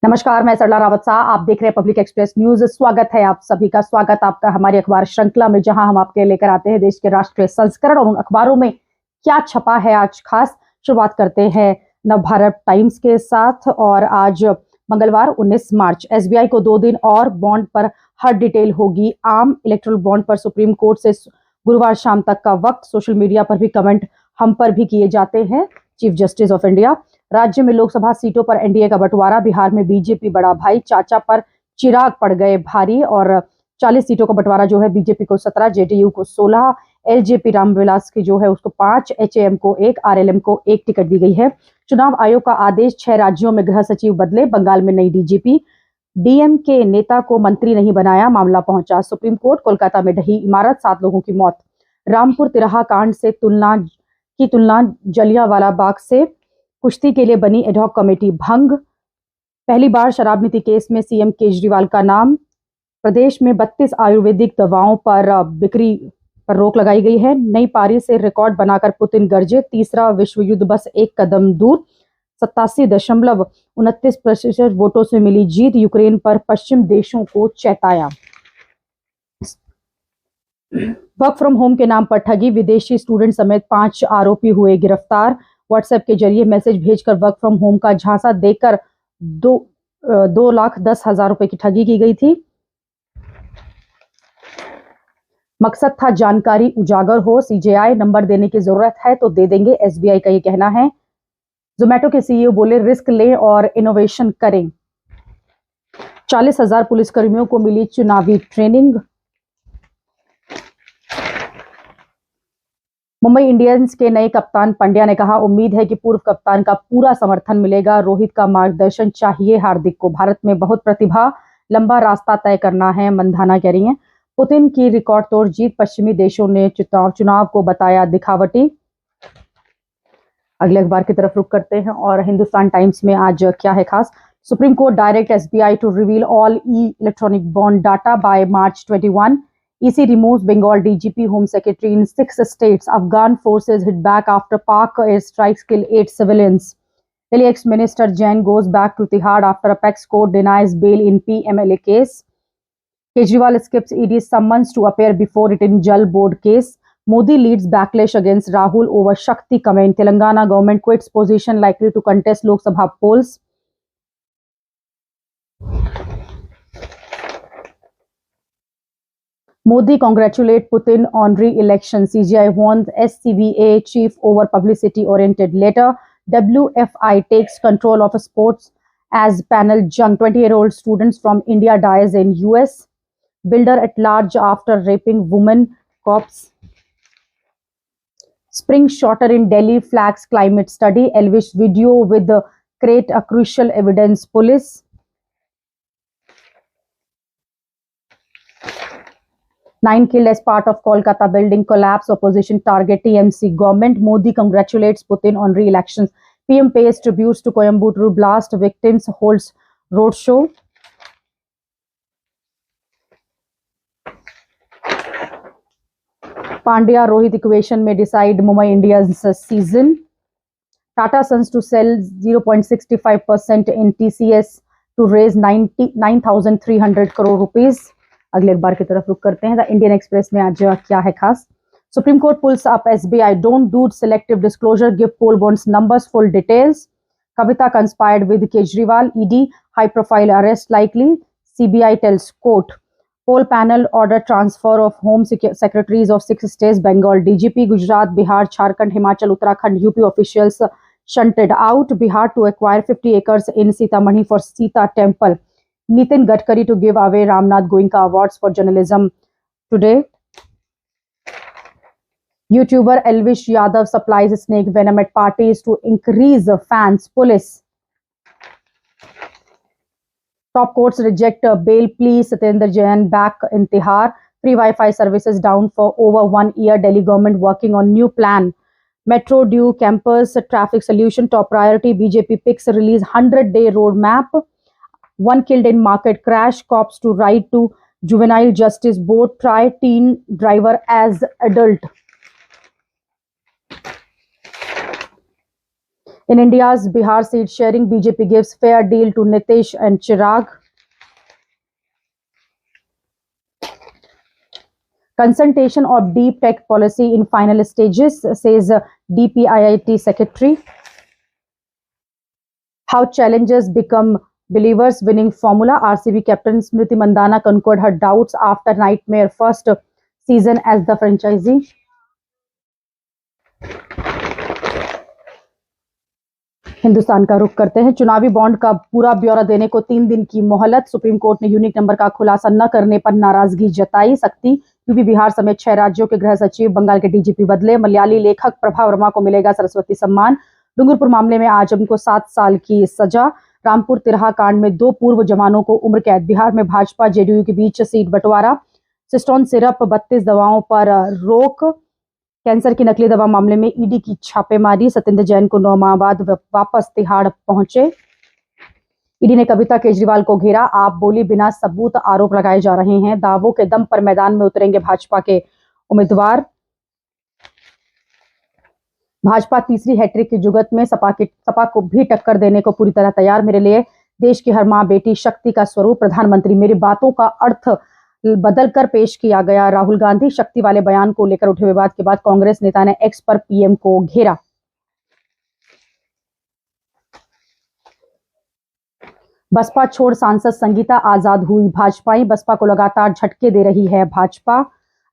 नमस्कार, मैं सरला रावत शाह। आप देख रहे हैं पब्लिक एक्सप्रेस न्यूज। स्वागत है आप सभी का। स्वागत आपका हमारी अखबार श्रृंखला में, जहां हम आपके लेकर आते हैं देश के राष्ट्रीय संस्करण और उन अखबारों में क्या छपा है आज खास। शुरुआत करते हैं नवभारत टाइम्स के साथ। और आज मंगलवार 19 मार्च, एसबीआई को 2 दिन और, बॉन्ड पर हर डिटेल होगी आम। इलेक्ट्रल बॉन्ड पर सुप्रीम कोर्ट से गुरुवार शाम तक का वक्त। सोशल मीडिया पर भी कमेंट हम पर भी किए जाते हैं। Chief justice of India. राज्य में लोकसभा सीटों पर एनडीए का बंटवारा। बिहार में बीजेपी बड़ा भाई, चाचा पर चिराग पड़ गए भारी। और 40 सीटों का बंटवारा जो है, बीजेपी को 17, जेडीयू को 16, एलजेपी रामविलास की जो है उसको 5, एचएएम को 1, आरएलएम को 1 टिकट दी गई है। चुनाव आयोग का आदेश। 6 राज्यों में गृह सचिव बदले। बंगाल में नई डीजीपी। डीएम के नेता को मंत्री नहीं बनाया, मामला पहुंचा सुप्रीम कोर्ट। कोलकाता में ढही इमारत, 7 लोगों की मौत। रामपुर तिराहा कांड से तुलना जलियांवाला बाग से। कुश्ती के लिए बनी एडहॉक कमेटी भंग। पहली बार शराब नीति केस में सीएम केजरीवाल का नाम। प्रदेश में 32 आयुर्वेदिक दवाओं पर बिक्री पर रोक लगाई गई है। नई पारी से रिकॉर्ड बनाकर पुतिन गरजे। तीसरा विश्व युद्ध बस एक कदम दूर। 87.29% वोटों से मिली जीत। यूक्रेन पर पश्चिम देशों को चेताया। वर्क फ्रॉम होम के नाम पर ठगी। विदेशी स्टूडेंट समेत 5 आरोपी हुए गिरफ्तार। व्हाट्सएप के जरिए मैसेज भेजकर वर्क फ्रॉम होम का झांसा देकर 2,10,000 रुपए की ठगी की गई थी। मकसद था जानकारी उजागर हो। सीजेआई नंबर देने की जरूरत है तो दे देंगे, एसबीआई का ये कहना है। जोमेटो के सीईओ बोले, रिस्क लें और इनोवेशन करें। 40,000 पुलिसकर्मियों को मिली चुनावी ट्रेनिंग। मुंबई इंडियंस के नए कप्तान पंड्या ने कहा, उम्मीद है कि पूर्व कप्तान का पूरा समर्थन मिलेगा। रोहित का मार्गदर्शन चाहिए हार्दिक को। भारत में बहुत प्रतिभा, लंबा रास्ता तय करना है, मंधाना कह रही हैं। पुतिन की रिकॉर्ड तोड़ जीत। पश्चिमी देशों ने चुनाव को बताया दिखावटी। अगले अखबार की तरफ रुख करते हैं और हिंदुस्तान टाइम्स में आज क्या है खास। Supreme Court direct SBI to reveal all electronic bond data by March 21। EC removes Bengal DGP, Home Secretary in 6 states. Afghan forces hit back after Pak airstrikes kill 8 civilians. Delhi ex-minister Jain goes back to Tihar after apex court denies bail in PMLA case. Kejriwal skips ED's summons to appear before it in Jal board case. Modi leads backlash against Rahul over Shakti comment. Telangana government quits position likely to contest Lok Sabha polls. Modi congratulate Putin on re-election. CGI warns SCBA chief over publicity-oriented letter. WFI takes control of sports as panel jung. 20-year-old students from India dies in US. Builder at large after raping woman. Cops. Spring shorter in Delhi flags climate study. Elvish video with the crate a crucial evidence. Police. Nine killed as part of Kolkata building collapse. Opposition target TMC government. Modi congratulates Putin on re-elections. PM pays tributes to Coimbatore blast victims. Holds roadshow. Pandya Rohit equation may decide Mumbai Indians season. Tata Sons to sell 0.65% in TCS to raise 9,300 crore rupees. अगले अखबार की तरफ रुख करते हैं। The Indian express में आज क्या है खास। Supreme Court pulls up SBI, don't do selective disclosure, give poll bonds numbers, full details. Kavita conspired with Kejriwal, ED high profile arrest likely, CBI tells court. Poll panel order transfer of home secretaries of 6 states, Bengal DGP. Gujarat, Bihar, Jharkhand, Himachal, Uttarakhand, UP officials shunted out. Bihar to acquire 50 acres in Sitamarhi for Sita Temple. Nitin Gadkari to give away Ramnath Goenka Awards for journalism today. YouTuber Elvish Yadav supplies snake venom at parties to increase fans. Police. Top courts reject bail plea. Satendra Jain back in Tihar. Free Wi-Fi services down for over 1 year. Delhi government working on new plan. Metro due campus traffic solution top priority. BJP picks release 100-day roadmap. 1 killed in market crash. Cops to ride to juvenile justice board. Try teen driver as adult. In India's Bihar seat sharing, BJP gives fair deal to Nitish and Chirag. Consultation of deep tech policy in final stages, says DPIIT secretary. How challengers become believers, winning formula. RCB captain Smriti Mandhana conquered her doubts after nightmare first season as the franchisee. Hindustan का रुख करते हैं। चुनावी bond का पूरा ब्यौरा देने को 3 दिन की मोहलत। सुप्रीम कोर्ट ने यूनिक नंबर का खुलासा न करने पर नाराजगी जताई। सख्ती, यूपी बिहार समेत 6 राज्यों के गृह सचिव, बंगाल के डीजीपी बदले। मलयाली लेखक प्रभा वर्मा को मिलेगा सरस्वती सम्मान। डूंगरपुर मामले में आजम को 7 साल की सजा। रामपुर तिरहा कांड में 2 पूर्व जवानों को उम्र कैद। बिहार में भाजपा जेडीयू के बीच सीट बंटवारा। सिस्टोन सिरप 32 दवाओं पर रोक। कैंसर की नकली दवा मामले में ईडी की छापेमारी। सत्येंद्र जैन को 9 माह बाद वापस तिहाड़ पहुंचे। ईडी ने कविता केजरीवाल को घेरा। आप बोली, बिना सबूत आरोप लगाए जा रहे हैं। दावों के दम पर मैदान में उतरेंगे भाजपा के उम्मीदवार। भाजपा तीसरी हैट्रिक की जुगत में सपा को भी टक्कर देने को पूरी तरह तैयार। मेरे लिए देश की हर मां बेटी शक्ति का स्वरूप। प्रधानमंत्री, मेरी बातों का अर्थ बदलकर पेश किया गया। राहुल गांधी, शक्ति वाले बयान को लेकर उठे विवाद के बाद कांग्रेस नेता ने एक्स पर पीएम को घेरा। बसपा छोड़ सांसद संगीता आजाद हुई भाजपाई। बसपा को लगातार झटके दे रही है भाजपा।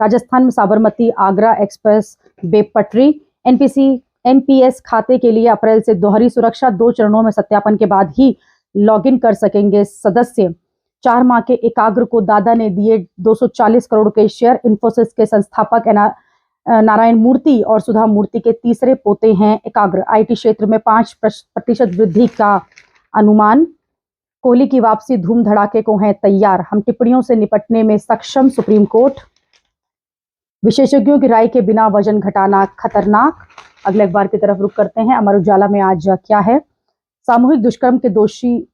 राजस्थान में साबरमती आगरा एक्सप्रेस बेपटरी। एनपीएस खाते के लिए अप्रैल से दोहरी सुरक्षा। 2 चरणों में सत्यापन के बाद ही लॉगिन कर सकेंगे सदस्य। 4 माह के एकाग्र को दादा ने दिए 240 करोड़ के शेयर। इन्फोसिस के संस्थापक नारायण मूर्ति और सुधा मूर्ति के तीसरे पोते हैं एकाग्र। आईटी क्षेत्र में 5% वृद्धि का अनुमान। कोहली की वापसी धूम धड़ाके को है तैयार। हम टिप्पणियों से निपटने में सक्षम, सुप्रीम कोर्ट। विशेषज्ञों की राय के बिना वजन घटाना खतरनाक। अगले अखबार की तरफ रुख करते हैं। अमर उजाला में आज क्या है? सामूहिक दुष्कर्म के दोषी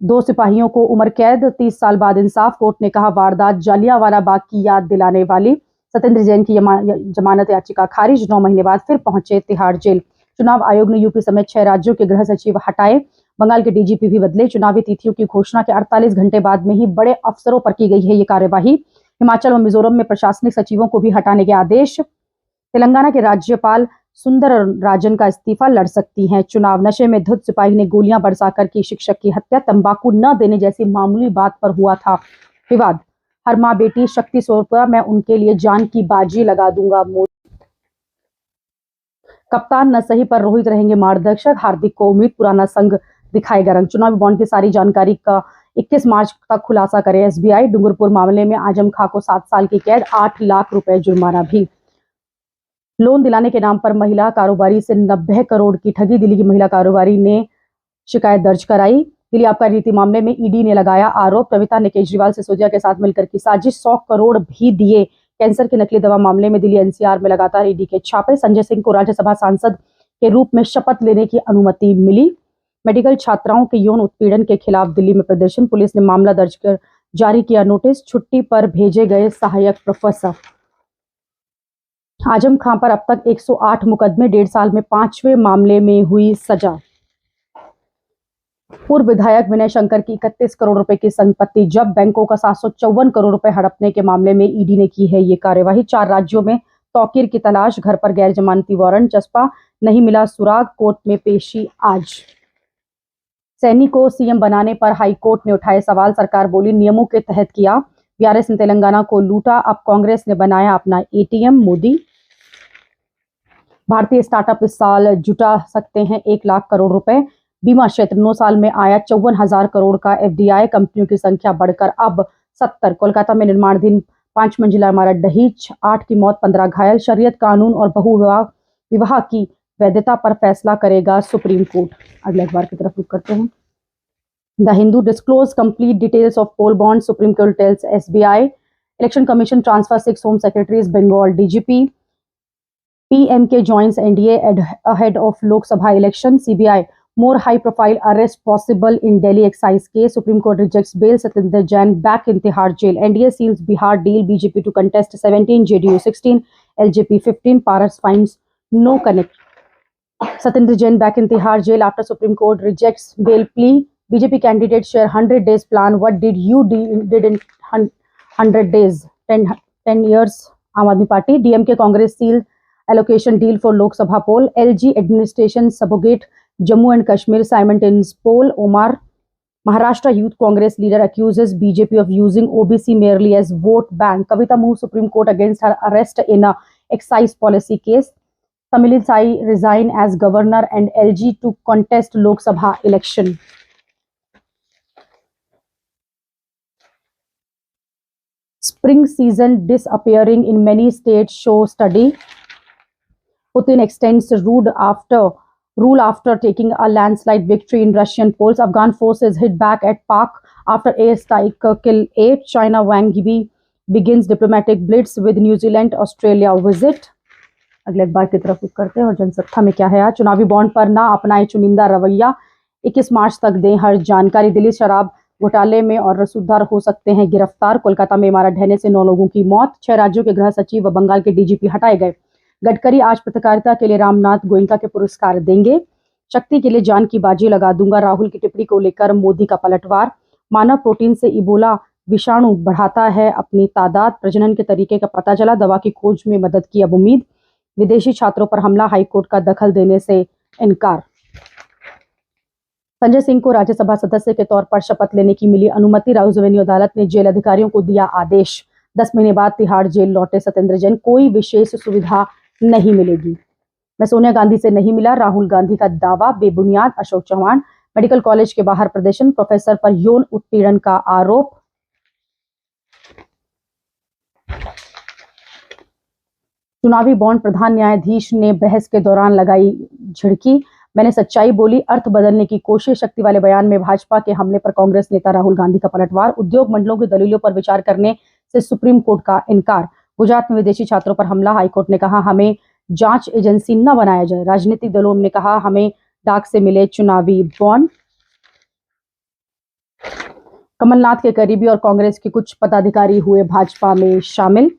2 सिपाहियों को उम्र कैद। 30 साल बाद इंसाफ। कोर्ट ने कहा, वारदात जालियांवाला बाग की याद दिलाने वाली। सत्येंद्र जैन की जमानत याचिका खारिज। 9 महीने बाद फिर पहुंचे तिहाड़ जेल। चुनाव आयोग ने यूपी समेत 6 राज्यों के गृह सचिव हटाए। बंगाल के डीजीपी भी बदले। चुनावी तिथियों की घोषणा के 48 घंटे बाद में ही बड़े अफसरों पर की गई है ये कार्यवाही। हिमाचल और मिजोरम में प्रशासनिक सचिवों को भी हटाने के आदेश। तेलंगाना के राज्यपाल सुंदर राजन का इस्तीफा, लड़ सकती हैं चुनाव। नशे में धुत सिपाही ने गोलियां बरसाकर की शिक्षक की हत्या। तंबाकू न देने जैसी मामूली बात पर हुआ था विवाद। हर मां बेटी शक्ति स्वरूप, मैं उनके लिए जान की बाजी लगा दूंगा मोदी। कप्तान न सही पर रोहित रहेंगे मार्गदर्शक। हार्दिक को उम्मीद, पुराना संघ दिखाएगा रंग। चुनावी बॉन्ड की सारी जानकारी का 21 मार्च तक खुलासा करे एसबीआई। डूंगरपुर मामले में आजम खां को 7 साल की कैद, 8 लाख रुपए जुर्माना भी। लोन दिलाने के नाम पर महिला कारोबारी से 90 करोड़ की ठगी। दिल्ली की महिला कारोबारी ने शिकायत दर्ज कराई। दिल्ली आबकारी नीति मामले में ईडी ने लगाया आरोप। कविता ने केजरीवाल सिसोदिया के साथ मिलकर की साजिश। 100 करोड़ भी दिए। कैंसर की नकली दवा मामले में दिल्ली एनसीआर में लगातार ईडी के छापे। संजय सिंह को राज्यसभा सांसद के रूप में शपथ लेने की अनुमति मिली। मेडिकल छात्राओं के यौन उत्पीड़न के खिलाफ दिल्ली में प्रदर्शन। पुलिस ने मामला दर्ज कर जारी किया नोटिस। छुट्टी पर भेजे गए सहायक प्रोफेसर। आजम खां पर अब तक 108 मुकदमे। 1.5 साल में 5वें मामले में हुई सजा। पूर्व विधायक विनय शंकर की 31 करोड़ रुपए की संपत्ति जब्त। बैंकों का 754 करोड़ रुपए हड़पने के मामले में ईडी ने की है ये कार्यवाही। 4 राज्यों में तौकीर की तलाश। घर पर गैर जमानती वारंट। जसपा नहीं मिला सुराग। कोर्ट में पेशी आज। सैनी को सीएम बनाने पर हाईकोर्ट ने उठाए सवाल। सरकार बोली, नियमों के तहत किया। बीआरएस ने तेलंगाना को लूटा, अब कांग्रेस ने बनाया अपना एटीएम। मोदी, भारतीय स्टार्टअप इस साल जुटा सकते हैं 1 लाख करोड़ रुपए। बीमा क्षेत्र 9 साल में आया 54,000 करोड़ का एफडीआई। कंपनियों की संख्या बढ़कर अब 70। कोलकाता में निर्माणाधीन 5 मंजिला इमारत ढही, 8 की मौत, 15 घायल। शरीयत कानून और विवाह की वैधता पर फैसला करेगा सुप्रीम कोर्ट। अगले अखबार की तरफ रुख करते हैं। The Hindu, disclose complete details of poll bond, Supreme Court tells SBI. Election commission transfer 6 home secretaries, Bengal DGP. PMK joins NDA ahead of Lok Sabha election. CBI, more high profile arrest possible in Delhi excise case. Supreme Court rejects bail. Satyendra Jain back in Tihar jail. NDA seals Bihar deal. BJP to contest 17, JDU 16, LJP 15. Paras finds no connect. Satyendra Jain back in Tihar jail after Supreme Court rejects bail plea. BJP candidates share 100 days plan. What did you did in 100 days? 10 years. Aam Aadmi Party. DMK Congress seal allocation deal for Lok Sabha poll. LG administration subjugate Jammu and Kashmir simultaneous poll. Omar. Maharashtra Youth Congress leader accuses BJP of using OBC merely as vote bank. Kavita moves Supreme Court against her arrest in a excise policy case. Tamilisai resign as governor and LG to contest Lok Sabha election. Spring season disappearing in many states show study. Putin extends rule after taking a landslide victory in Russian polls. Afghan forces hit back at Pak after airstrike kill 8. China Wang Yi begins diplomatic blitz with New Zealand Australia visit. अगले अखबार की तरफ रुख करते हैं और जनसत्ता में क्या है आज। चुनावी बॉन्ड पर ना अपनाए चुनिंदा रवैया, 21 मार्च तक दें हर जानकारी। दिल्ली शराब घोटाले में और रसूखदार हो सकते हैं गिरफ्तार। कोलकाता में इमारत ढहने से 9 लोगों की मौत। 6 राज्यों के गृह सचिव व बंगाल के डीजीपी हटाए गए। गडकरी आज पत्रकारिता के लिए रामनाथ गोयनका के पुरस्कार देंगे। शक्ति के लिए जान की बाजी लगा दूंगा, राहुल की टिप्पणी को लेकर मोदी का पलटवार। मानव प्रोटीन से इबोला विषाणु बढ़ाता है अपनी तादाद, प्रजनन के तरीके का पता चला, दवा की खोज में मदद की अब उम्मीद। विदेशी छात्रों पर हमला, हाईकोर्ट का दखल देने से इनकार। संजय सिंह को राज्यसभा सदस्य के तौर पर शपथ लेने की मिली अनुमति। राउज रेवेन्यू अदालत ने जेल अधिकारियों को दिया आदेश। 10 महीने बाद तिहाड़ जेल लौटे सत्येंद्र जैन, कोई विशेष सुविधा नहीं मिलेगी। मैं सोनिया गांधी से नहीं मिला, राहुल गांधी का दावा बेबुनियाद। अशोक चौहान मेडिकल कॉलेज के बाहर प्रदर्शन, प्रोफेसर पर यौन उत्पीड़न का आरोप। चुनावी बॉन्ड, प्रधान न्यायाधीश ने बहस के दौरान लगाई झिड़की। मैंने सच्चाई बोली, अर्थ बदलने की कोशिश। शक्ति वाले बयान में भाजपा के हमले पर कांग्रेस नेता राहुल गांधी का पलटवार। उद्योग मंडलों की दलीलों पर विचार करने से सुप्रीम कोर्ट का इनकार। गुजरात में विदेशी छात्रों पर हमला, हाईकोर्ट ने कहा हमें जांच एजेंसी न बनाया जाए। राजनीतिक दलों ने कहा हमें डाक से मिले चुनावी बॉन्ड। कमलनाथ के करीबी और कांग्रेस के कुछ पदाधिकारी हुए भाजपा में शामिल।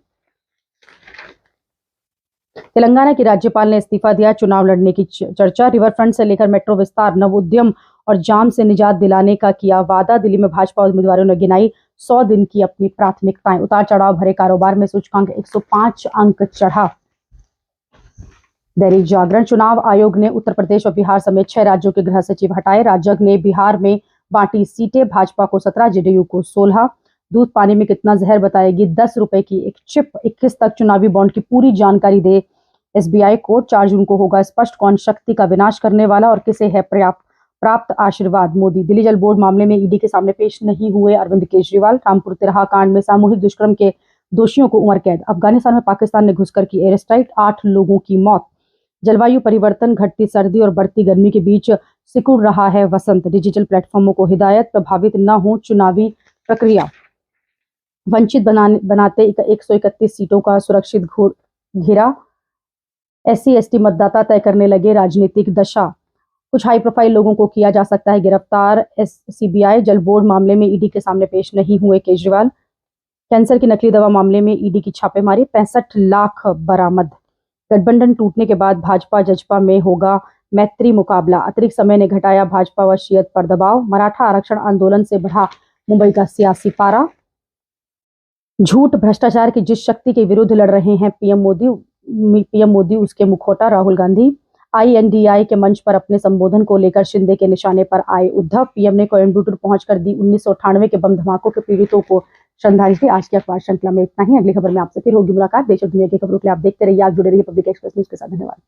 तेलंगाना की राज्यपाल ने इस्तीफा दिया, चुनाव लड़ने की चर्चा। रिवर फ्रंट से लेकर मेट्रो विस्तार, नव उद्यम और जाम से निजात दिलाने का किया वादा। दिल्ली में भाजपा उम्मीदवारों ने गिनाई 100 दिन की अपनी प्राथमिकताएं। उतार चढ़ाव भरे कारोबार में सूचकांक 105 अंक चढ़ा। दैनिक जागरण, चुनाव आयोग ने उत्तर प्रदेश और बिहार समेत 6 राज्यों के गृह सचिव हटाए। राजग ने बिहार में बांटी सीटें, भाजपा को 17, जेडीयू को 16। दूध पानी में कितना जहर बताएगी 10 रुपए की एक चिप। 21 तक चुनावी बॉन्ड की पूरी जानकारी दे एसबीआई कोर्ट। 4 जून को होगा स्पष्ट कौन शक्ति का विनाश करने वाला और किसे है प्राप्त आशीर्वाद। मोदी दिल्ली जल बोर्ड मामले में ईडी के सामने पेश नहीं हुए अरविंद केजरीवाल। रामपुर तिराहा कांड में सामूहिक दुष्कर्म के दोषियों को उम्र कैद। अफगानिस्तान में पाकिस्तान ने घुसकर की एयर स्ट्राइक, 8 लोगों की मौत। जलवायु परिवर्तन, घटती सर्दी और बढ़ती गर्मी के बीच सिकुड़ रहा है वसंत। डिजिटल प्लेटफॉर्मों को हिदायत, प्रभावित न हो चुनावी प्रक्रिया। वंचित बनाते 131 सीटों का सुरक्षित घेरा। SC ST मतदाता तय करने लगे राजनीतिक दशा। कुछ हाई प्रोफाइल लोगों को किया जा सकता है गिरफ्तार। CBI जल बोर्ड मामले में ईडी के सामने पेश नहीं हुए केजरीवाल। कैंसर की नकली दवा मामले में ईडी की छापेमारी, 65 लाख बरामद। गठबंधन टूटने के बाद भाजपा जजपा में होगा मैत्री मुकाबला। अतिरिक्त समय ने घटाया भाजपा व शियत पर दबाव। मराठा आरक्षण आंदोलन से बढ़ा मुंबई का सियासी पारा। झूठ भ्रष्टाचार की जिस शक्ति के विरुद्ध लड़ रहे हैं पीएम मोदी उसके मुखौटा राहुल गांधी। INDI के मंच पर अपने संबोधन को लेकर शिंदे के निशाने पर आए उद्धव। पीएम ने कोयम्बटूर पहुंचकर दी 1998 के बम धमाकों के पीड़ितों को श्रद्धांजलि। आज की अखबार श्रृंखला में इतना ही। अगली खबर में आपसे फिर होगी मुलाकात। देश और दुनिया की खबरों के लिए आप देखते रहिए, आप जुड़े रहिए पब्लिक एक्सप्रेस न्यूज के साथ। धन्यवाद।